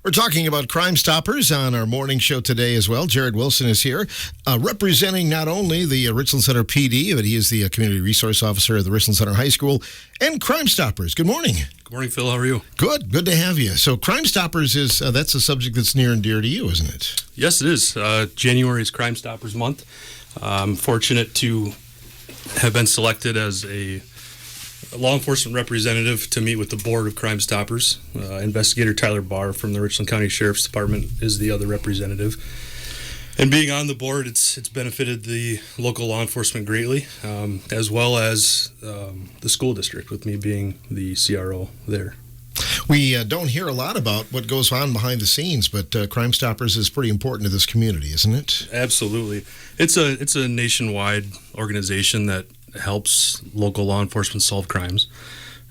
We're talking about Crime Stoppers on our morning show today as well. Jared Wilson is here, representing not only the Richland Center PD, but he is the Community Resource Officer at the Richland Center High School, and Crime Stoppers. Good morning. Good morning, Phil. How are you? Good to have you. So Crime Stoppers is, that's a subject that's near and dear to you, isn't it? Yes, it is. January is Crime Stoppers Month. I'm fortunate to have been selected as a law enforcement representative to meet with the board of Crime Stoppers. Investigator Tyler Barr from the Richland County Sheriff's Department is the other representative. And being on the board, it's benefited the local law enforcement greatly, as well as the school district, with me being the CRO there. We don't hear a lot about what goes on behind the scenes, but Crime Stoppers is pretty important to this community, isn't it? Absolutely. It's a nationwide organization that helps local law enforcement solve crimes.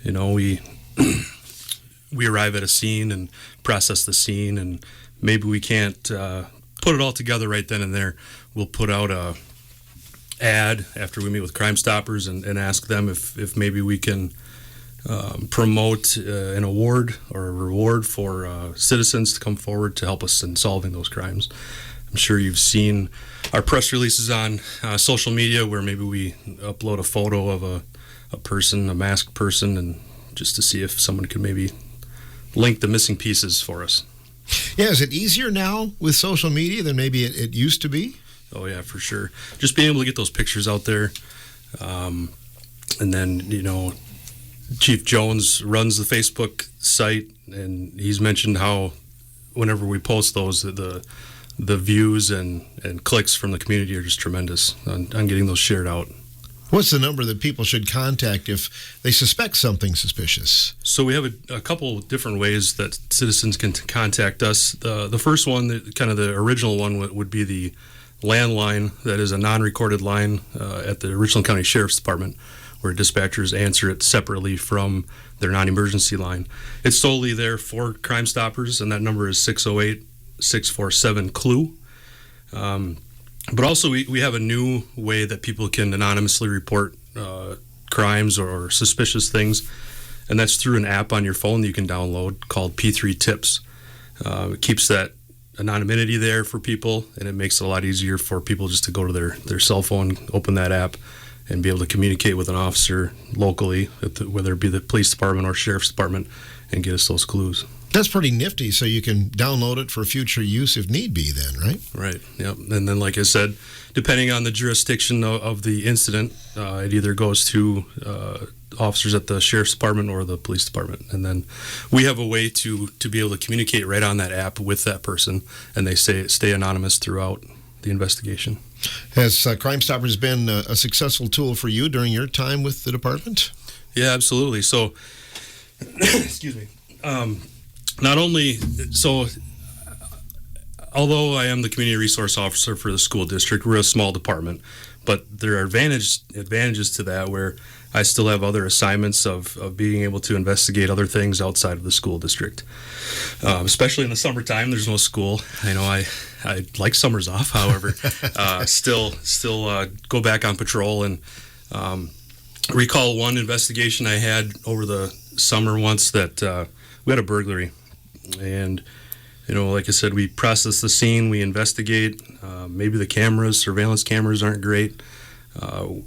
You know, we arrive at a scene and process the scene, and maybe we can't put it all together right then and there. We'll put out a ad after we meet with Crime Stoppers and ask them if maybe we can promote an award or a reward for citizens to come forward to help us in solving those crimes. I'm sure you've seen our press releases on social media where maybe we upload a photo of a person, a masked person, and just to see if someone could maybe link the missing pieces for us. Yeah, is it easier now with social media than maybe it used to be? Oh, yeah, for sure. Just being able to get those pictures out there. And then, you know, Chief Jones runs the Facebook site, and he's mentioned how whenever we post those, the views and clicks from the community are just tremendous on getting those shared out. What's the number that people should contact if they suspect something suspicious? So we have a couple different ways that citizens can contact us. The first one, kind of the original one, would be the landline. That is a non-recorded line at the Richland County Sheriff's Department, where dispatchers answer it separately from their non-emergency line. It's solely there for Crime Stoppers, and that number is 608-647-CLUE. But also we have a new way that people can anonymously report crimes or suspicious things, and that's through an app on your phone that you can download called P3 Tips. It keeps that anonymity there for people, and it makes it a lot easier for people just to go to their cell phone, open that app, and be able to communicate with an officer locally, whether it be the police department or sheriff's department, and get us those clues. That's pretty nifty, so you can download it for future use if need be then, right? Right, yep. And then, like I said, depending on the jurisdiction of the incident, it either goes to officers at the sheriff's department or the police department. And then we have a way to be able to communicate right on that app with that person, and they stay anonymous throughout the investigation. Has Crime Stoppers been a successful tool for you during your time with the department? Yeah, absolutely. So, excuse me. Not only, so although I am the community resource officer for the school district, we're a small department, but there are advantages to that where I still have other assignments of being able to investigate other things outside of the school district. Especially in the summertime, there's no school. I know I like summers off, however, still go back on patrol and recall one investigation I had over the summer once that we had a burglary. And, you know, like I said, we process the scene, we investigate. Maybe the surveillance cameras aren't great.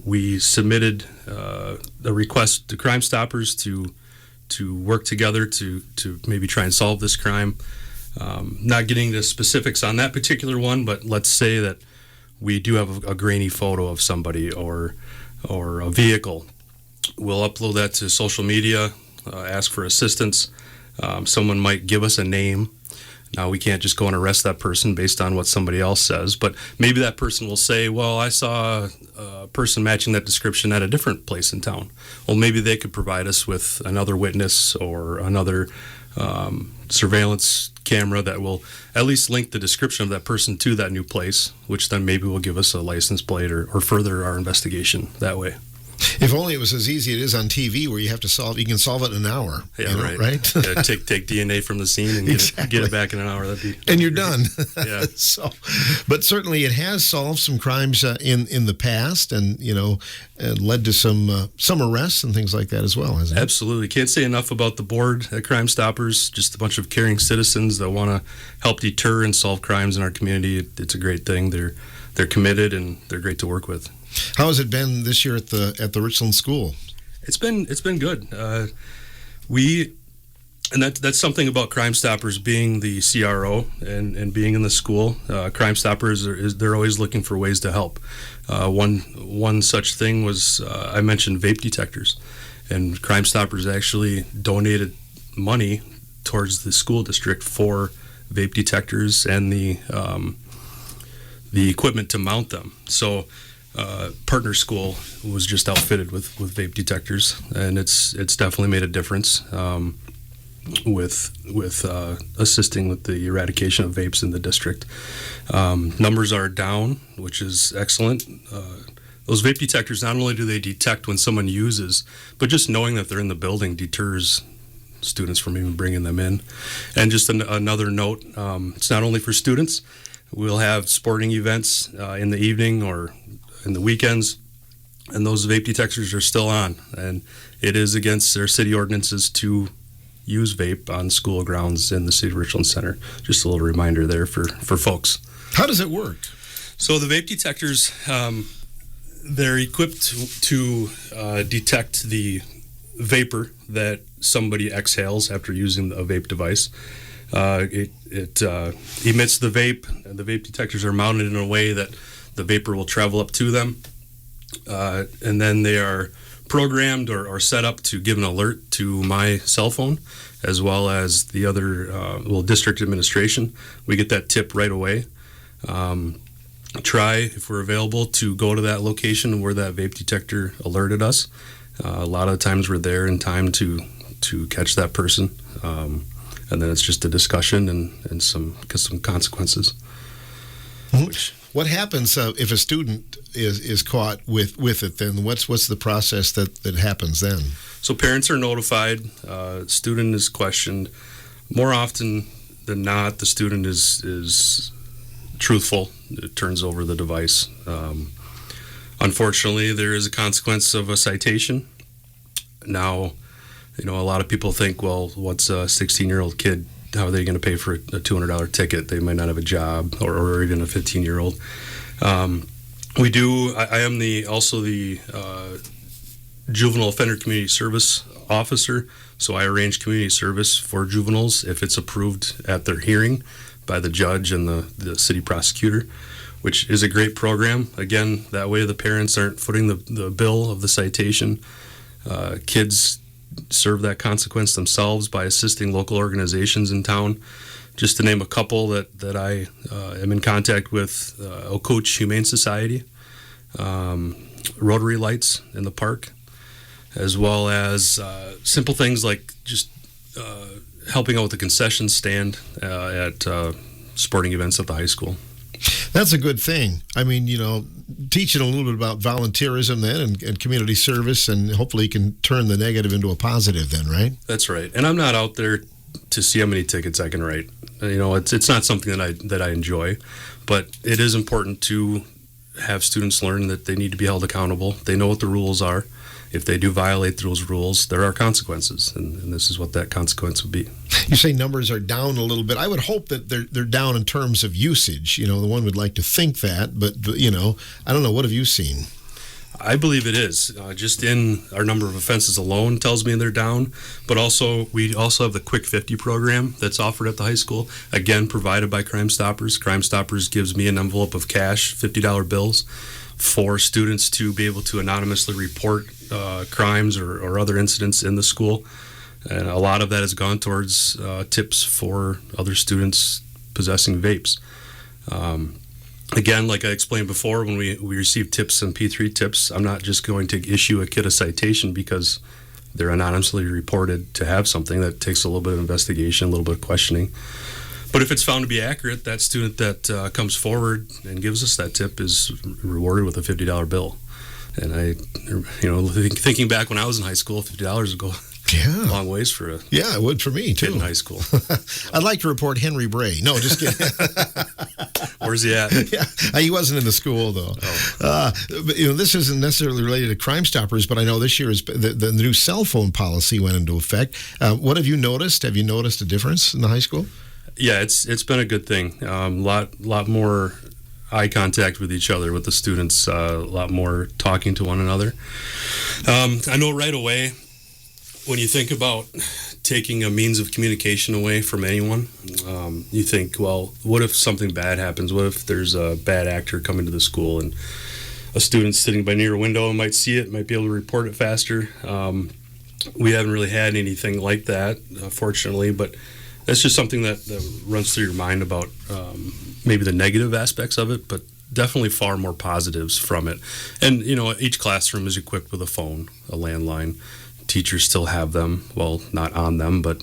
We submitted a request to Crime Stoppers to work together to maybe try and solve this crime. Not getting the specifics on that particular one, but let's say that we do have a grainy photo of somebody or a vehicle. We'll upload that to social media, ask for assistance. Someone might give us a name. Now, we can't just go and arrest that person based on what somebody else says, but maybe that person will say, well, I saw a person matching that description at a different place in town. Well, maybe they could provide us with another witness or another surveillance camera that will at least link the description of that person to that new place, which then maybe will give us a license plate or further our investigation that way. If only it was as easy as it is on TV, where you can solve it in an hour. Yeah, right. Yeah, take DNA from the scene and get it back in an hour. And you're done. Yeah. But certainly it has solved some crimes in the past, and and led to some arrests and things like that as well, hasn't it? Absolutely. Can't say enough about the board at Crime Stoppers. Just a bunch of caring citizens that want to help deter and solve crimes in our community. It's a great thing. They're committed and they're great to work with. How has it been this year at the Richland School? It's been good. That's something about Crime Stoppers being the CRO and being in the school. Crime Stoppers they're always looking for ways to help. One such thing was I mentioned vape detectors, and Crime Stoppers actually donated money towards the school district for vape detectors and the equipment to mount them. So. Partner School was just outfitted with vape detectors, and it's definitely made a difference with assisting with the eradication of vapes in the district. Numbers are down, which is excellent. Those vape detectors, not only do they detect when someone uses, but just knowing that they're in the building deters students from even bringing them in. And just another note, it's not only for students. We'll have sporting events in the evening or in the weekends, and those vape detectors are still on, and it is against their city ordinances to use vape on school grounds in the city of Richland Center. Just a little reminder there for folks. How does it work? So the vape detectors, they're equipped to detect the vapor that somebody exhales after using a vape device. It emits the vape, and the vape detectors are mounted in a way that the vapor will travel up to them, and then they are programmed or set up to give an alert to my cell phone, as well as the other district administration. We get that tip right away. Try, if we're available, to go to that location where that vape detector alerted us. A lot of the times we're there in time to catch that person, and then it's just a discussion and some consequences. Mm-hmm. What happens if a student is caught with it? Then what's the process that happens then? So parents are notified. Student is questioned. More often than not, the student is truthful. It turns over the device. Unfortunately, there is a consequence of a citation. Now, a lot of people think, well, what's a 16-year-old kid? How are they going to pay for a $200 ticket? They might not have a job, or even a 15-year-old. We do. I am also the juvenile offender community service officer, so I arrange community service for juveniles if it's approved at their hearing by the judge and the city prosecutor, which is a great program. Again, that way the parents aren't footing the bill of the citation. Kids serve that consequence themselves by assisting local organizations in town. Just to name a couple that I am in contact with, Okoch Humane Society, Rotary Lights in the park, as well as simple things like just helping out with the concession stand at sporting events at the high school. That's a good thing. I mean, teaching a little bit about volunteerism then and community service, and hopefully you can turn the negative into a positive then, right? That's right. And I'm not out there to see how many tickets I can write. It's not something that I enjoy, but it is important to have students learn that they need to be held accountable. They know what the rules are. If they do violate those rules, there are consequences, and this is what that consequence would be. You say numbers are down a little bit. I would hope that they're down in terms of usage. The one would like to think that, but I don't know. What have you seen? I believe it is. Just in our number of offenses alone tells me they're down, but we also have the Quick 50 program that's offered at the high school, again provided by Crime Stoppers. Crime Stoppers gives me an envelope of cash, $50 bills, for students to be able to anonymously report crimes or other incidents in the school. And a lot of that has gone towards tips for other students possessing vapes. Again, like I explained before, when we receive tips and P3 tips, I'm not just going to issue a kid a citation because they're anonymously reported to have something. That takes a little bit of investigation, a little bit of questioning. But if it's found to be accurate, that student that comes forward and gives us that tip is rewarded with a $50 bill. And thinking back when I was in high school, $50 would go a long ways for a it would for me too kid in high school. I'd like to report Henry Bray. No, just kidding. Where's he at? He wasn't in the school though. But, this isn't necessarily related to Crime Stoppers, but I know this year is the new cell phone policy went into effect. What have you noticed? Have you noticed a difference in the high school? Yeah, it's been a good thing. Lot more eye contact with each other, with the students. A lot more talking to one another. I know right away when you think about taking a means of communication away from anyone, you think, well, what if something bad happens? What if there's a bad actor coming to the school and a student sitting by near a window might see it, might be able to report it faster? We haven't really had anything like that, fortunately, but that's just something that runs through your mind about maybe the negative aspects of it, but definitely far more positives from it. And, each classroom is equipped with a phone, a landline. Teachers still have them, well, not on them, but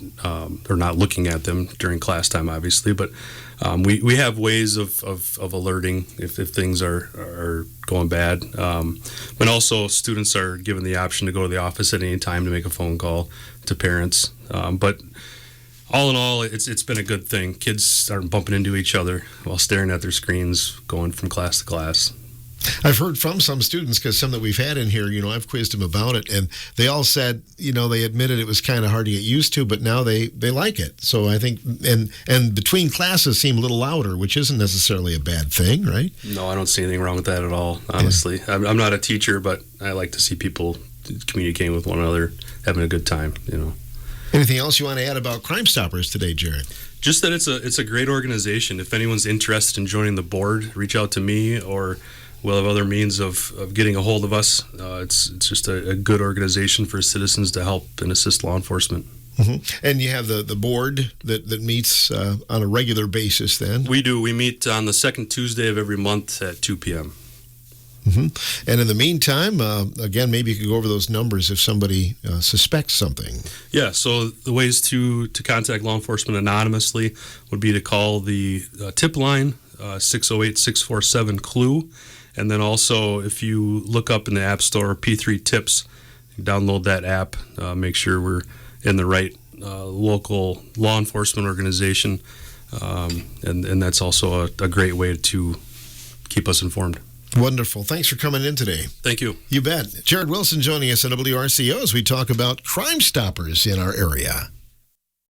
they're not looking at them during class time, obviously. But we have ways of alerting if things are going bad. But also, students are given the option to go to the office at any time to make a phone call to parents. But all in all, it's been a good thing. Kids aren't bumping into each other while staring at their screens, going from class to class. I've heard from some students, because some that we've had in here, I've quizzed them about it, and they all said, they admitted it was kind of hard to get used to, but now they like it. So I think, and between classes seem a little louder, which isn't necessarily a bad thing, right? No, I don't see anything wrong with that at all, honestly. Yeah. I'm not a teacher, but I like to see people communicating with one another, having a good time, Anything else you want to add about Crime Stoppers today, Jared? Just that it's a great organization. If anyone's interested in joining the board, reach out to me, or we'll have other means of getting a hold of us. It's just a good organization for citizens to help and assist law enforcement. Mm-hmm. And you have the board that meets on a regular basis then? We do. We meet on the second Tuesday of every month at 2 p.m. Mm-hmm. And in the meantime, again, maybe you could go over those numbers if somebody suspects something. Yeah, so the ways to contact law enforcement anonymously would be to call the tip line, 608-647-CLUE. And then also, if you look up in the App Store, P3 Tips, download that app, make sure we're in the right local law enforcement organization. And that's also a great way to keep us informed. Wonderful. Thanks for coming in today. Thank you. You bet. Jared Wilson joining us on WRCO as we talk about Crime Stoppers in our area.